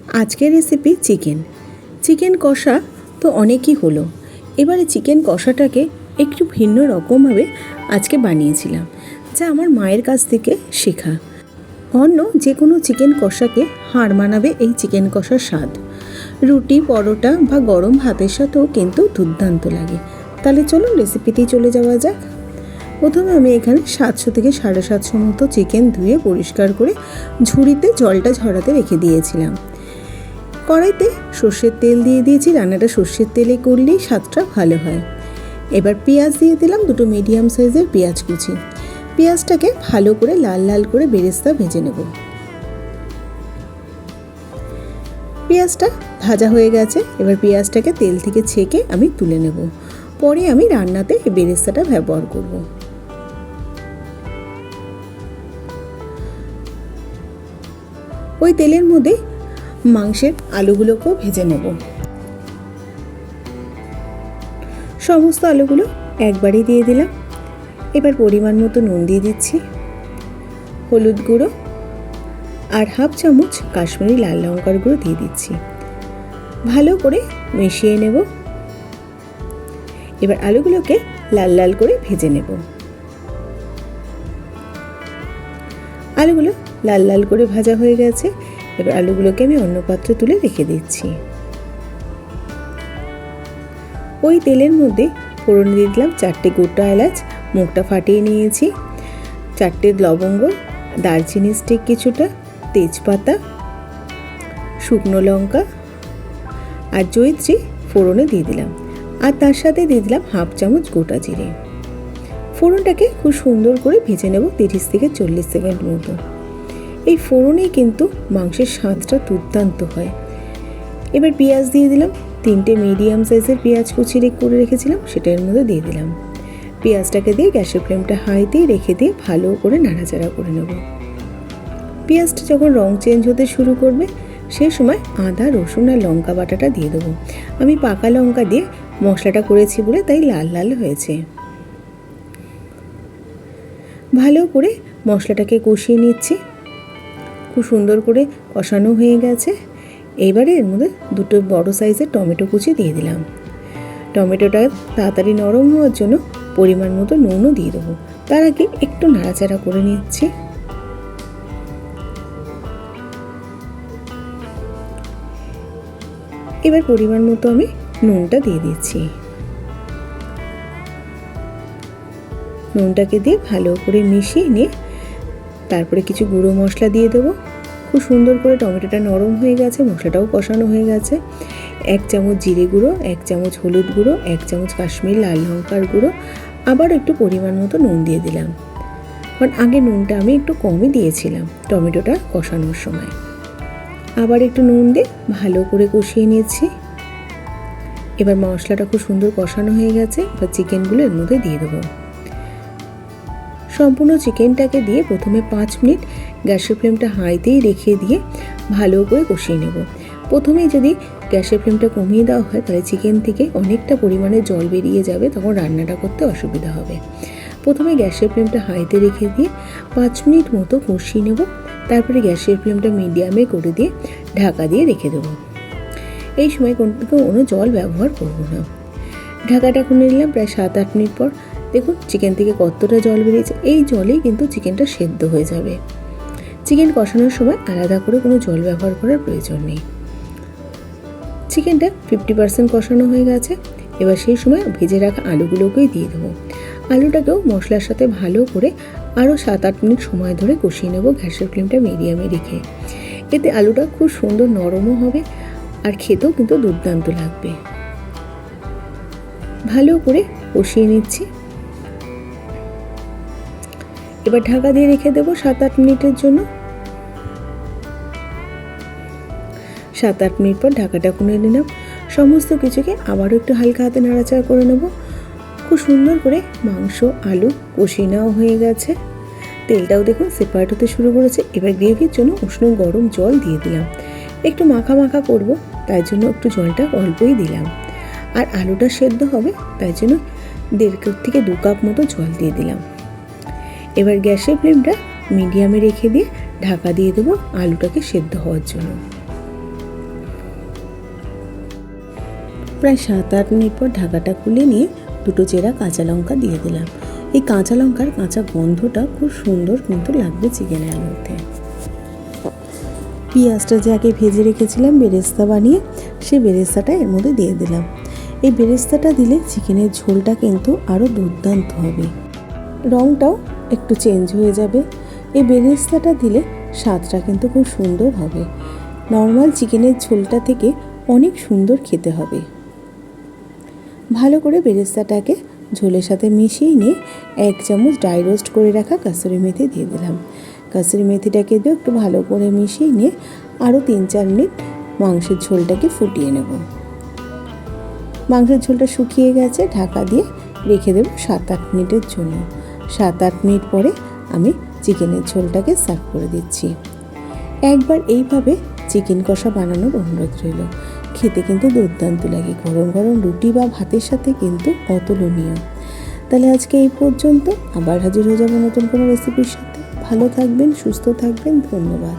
আজকের recipe chicken কষা তো অনেকই হলো। এবারে চিকেন কষাটাকে একটু ভিন্ন রকমভাবে আজকে বানিয়েছিলাম, যা আমার মায়ের কাছ থেকে শেখা। অন্য যে কোনো চিকেন কষাকে হার মানাবে এই চিকেন কষার স্বাদ। রুটি, পরোটা বা গরম ভাতের সাথেও কিন্তু দুর্দান্ত লাগে। তাহলে চলুন রেসিপিতেই চলে যাওয়া যাক। প্রথমে আমি এখানে 700 থেকে 750 মতো চিকেন ধুয়ে পরিষ্কার করে ঝুড়িতে জলটা ঝরাতে রেখে দিয়েছিলাম। কড়াইতে সর্ষের তেল দিয়ে দিয়েছি। রান্নাটা সর্ষের তেলে করলেই স্বাদটা ভালো হয়। এবার পেঁয়াজ দিয়ে দিলাম, 2 মিডিয়াম সাইজের পেঁয়াজ কুচি। পেঁয়াজটাকে ভালো করে লাল লাল করে বেরেস্তা ভেজে নেব। পেঁয়াজটা ভাজা হয়ে গেছে। এবার পেঁয়াজটাকে তেল থেকে ছেঁকে আমি তুলে নেব। পরে আমি রান্নাতে এই বেরেস্তাটা ব্যবহার করব। ওই তেলের মধ্যে মাংসের আলুগুলোকেও ভেজে নেব। সমস্ত আলুগুলো একবারই দিয়ে দিলাম। এবার পরিমাণ মতো নুন দিয়ে দিচ্ছি, হলুদ গুঁড়ো আর হাফ চামচ কাশ্মীরি লাল লঙ্কার গুঁড়ো দিয়ে দিচ্ছি। ভালো করে মিশিয়ে নেব। এবার আলুগুলোকে লাল লাল করে ভেজে নেব। আলুগুলো লাল লাল করে ভাজা হয়ে গেছে। এবার আলুগুলোকে আমি অন্য পাত্রে তুলে রেখে দিচ্ছি। ওই তেলের মধ্যে ফোড়ন দিয়ে দিলাম 4টে গোটা এলাচ, মুখটা ফাটিয়ে নিয়েছি, 4টে লবঙ্গ, দারচিনি স্টিক কিছুটা, তেজপাতা, শুকনো লঙ্কা আর জয়িত্রী ফোড়নে দিয়ে দিলাম। আর তার সাথে দিয়ে দিলাম হাফ চামচ গোটা জিরে। ফোড়নটাকে খুব সুন্দর করে ভেজে নেব 30 থেকে 40 সেকেন্ড মতো। এই ফোড়নেই কিন্তু মাংসের স্বাদটা দুর্দান্ত হয়। এবার পেঁয়াজ দিয়ে দিলাম, 3টে মিডিয়াম সাইজের পেঁয়াজ কুচি করে রেখেছিলাম, সেটা এর মধ্যে দিয়ে দিলাম। পেঁয়াজটাকে দিয়ে গ্যাসের ফ্লেমটা হাইতেই রেখে দিয়ে ভালো করে নাড়াচাড়া করে নেব। পেঁয়াজটা যখন রং চেঞ্জ হতে শুরু করবে সেই সময় আদা, রসুন আর লঙ্কা বাটাটা দিয়ে দেবো। আমি পাকা লঙ্কা দিয়ে মশলাটা করেছি বলে তাই লাল লাল হয়েছে। ভালো করে মশলাটাকে কষিয়ে নিচ্ছি। খুব সুন্দর করে কষানো হয়ে গেছে। এইবারে এর মধ্যে 2 বড় সাইজের টমেটো কুচি দিয়ে দিলাম। টমেটোটা তাড়াতাড়ি নরম হওয়ার জন্য পরিমাণ মতো নুনও দিয়ে দেবো। তার আগে একটু নাড়াচাড়া করে নিচ্ছি। এবার পরিমাণ মতো আমি নুনটা দিয়ে দিচ্ছি। নুনটাকে দিয়ে ভালো করে মিশিয়ে নিয়ে তারপরে কিছু গুঁড়ো মশলা দিয়ে দেবো। খুব সুন্দর করে টমেটোটা নরম হয়ে গেছে, মশলাটাও কষানো হয়ে গেছে। 1 চামচ জিরে গুঁড়ো, 1 চামচ হলুদ গুঁড়ো, 1 চামচ কাশ্মীরি লাল লঙ্কার গুঁড়ো, আবার একটু পরিমাণ মতো নুন দিয়ে দিলাম। কারণ আগে নুনটা আমি একটু কমই দিয়েছিলাম টমেটোটা কষানোর সময়। আবার একটু নুন দিয়ে ভালো করে কষিয়ে নিয়েছি। এবার মশলাটা খুব সুন্দর কষানো হয়ে গেছে। এবার চিকেনগুলো এর মধ্যে দিয়ে দেবো। সম্পূর্ণ চিকেনটাকে দিয়ে প্রথমে 5 মিনিট গ্যাসের ফ্লেমটা হাইতেই রেখে দিয়ে ভালো করে কষিয়ে নেব। প্রথমেই যদি গ্যাসের ফ্লেমটা কমিয়ে দেওয়া হয় তাহলে চিকেন থেকে অনেকটা পরিমাণে জল বেরিয়ে যাবে, তখন রান্নাটা করতে অসুবিধা হবে। প্রথমে গ্যাসের ফ্লেমটা হাইতে রেখে দিয়ে 5 মিনিট মতো কষিয়ে নেব। তারপরে গ্যাসের ফ্লেমটা মিডিয়ামে করে দিয়ে ঢাকা দিয়ে রেখে দেবো। এই সময় কোনো জল ব্যবহার করব না। ঢাকাটা খুলে নিলাম। প্রায় 7-8 মিনিট পর দেখুন চিকেন থেকে কতটা জল বেরিয়েছে। এই জলেই কিন্তু চিকেনটা সেদ্ধ হয়ে যাবে। চিকেন কষানোর সময় আলাদা করে কোনো জল ব্যবহার করার প্রয়োজন নেই। চিকেনটা 50% কষানো হয়ে গেছে। এবার সেই সময় ভেজে রাখা আলুগুলোকেই দিয়ে দেবো। আলুটাকেও মশলার সাথে ভালো করে আরও 7-8 মিনিট সময় ধরে কষিয়ে নেব গ্যাসের ফ্লেমটা মিডিয়ামে রেখে। এতে আলুটা খুব সুন্দর নরমও হবে আর খেতেও কিন্তু দুর্দান্ত লাগবে। ভালো করে কষিয়ে নিচ্ছি। এবার ঢাকা দিয়ে রেখে দেবো 7-8 মিনিটের জন্য। 7-8 মিনিট পর ঢাকাটা খুলে নিলাম। সমস্ত কিছুকে আবারও একটু হালকা হাতে নাড়াচাড়া করে নেব। খুব সুন্দর করে মাংস, আলু কষিয়ে নেওয়া হয়ে গেছে। তেলটাও দেখুন সেপারেট হতে শুরু করেছে। এবার গ্রেভির জন্য উষ্ণ গরম জল দিয়ে দিলাম। একটু মাখা মাখা করব, তাই জন্য একটু জলটা অল্পই দিলাম। আর আলুটা সেদ্ধ হবে তাই জন্য 1.5 কাপ থেকে 2 কাপ মতো জল দিয়ে দিলাম। এবার গ্যাসের ফ্লেমটা মিডিয়ামে রেখে দিয়ে ঢাকা দিয়ে দেবো আলুটাকে সেদ্ধ হওয়ার জন্য। প্রায় 7-8 মিনিট পর ঢাকাটা খুলে নিয়ে দুটো চেরা কাঁচা লঙ্কা দিয়ে দিলাম। এই কাঁচা লঙ্কার কাঁচা গন্ধটা খুব সুন্দর কিন্তু লাগবে চিকেনের মধ্যে। পেঁয়াজটা যে আগে ভেজে রেখেছিলাম বেরেস্তা বানিয়ে, সেই বেরেস্তাটা এর মধ্যে দিয়ে দিলাম। এই বেরেস্তাটা দিলে চিকেনের ঝোলটা কিন্তু আরও দুর্দান্ত হবে, রঙটাও একটু চেঞ্জ হয়ে যাবে। এই বেরেস্তাটা দিলে স্বাদটা কিন্তু খুব সুন্দর হবে, নর্মাল চিকেনের ঝোলটা থেকে অনেক সুন্দর খেতে হবে। ভালো করে বেরেস্তাটাকে ঝোলের সাথে মিশিয়ে নিয়ে 1 চামচ ড্রাই রোস্ট করে রাখা কাসুরি মেথি দিয়ে দিলাম। কাসুরি মেথিটাকে দিয়ে একটু ভালো করে মিশিয়ে নিয়ে আরও 3-4 মিনিট মাংসের ঝোলটাকে ফুটিয়ে নেব। মাংসের ঝোলটা শুকিয়ে গেছে, ঢাকা দিয়ে রেখে দেবো 7-8 মিনিটের জন্য। 7-8 মিনিট পরে আমি চিকেনের ঝোলটাকে সার্ভ করে দিচ্ছি। একবার এইভাবে চিকেন কষা বানানোর অনুরোধ রইল, খেতে কিন্তু দুর্দান্ত লাগে, গরম গরম রুটি বা ভাতের সাথে কিন্তু অতুলনীয়। তাহলে আজকে এই পর্যন্ত, আবার হাজির হয়ে যাবো নতুন কোনো রেসিপির সাথে। ভালো থাকবেন, সুস্থ থাকবেন, ধন্যবাদ।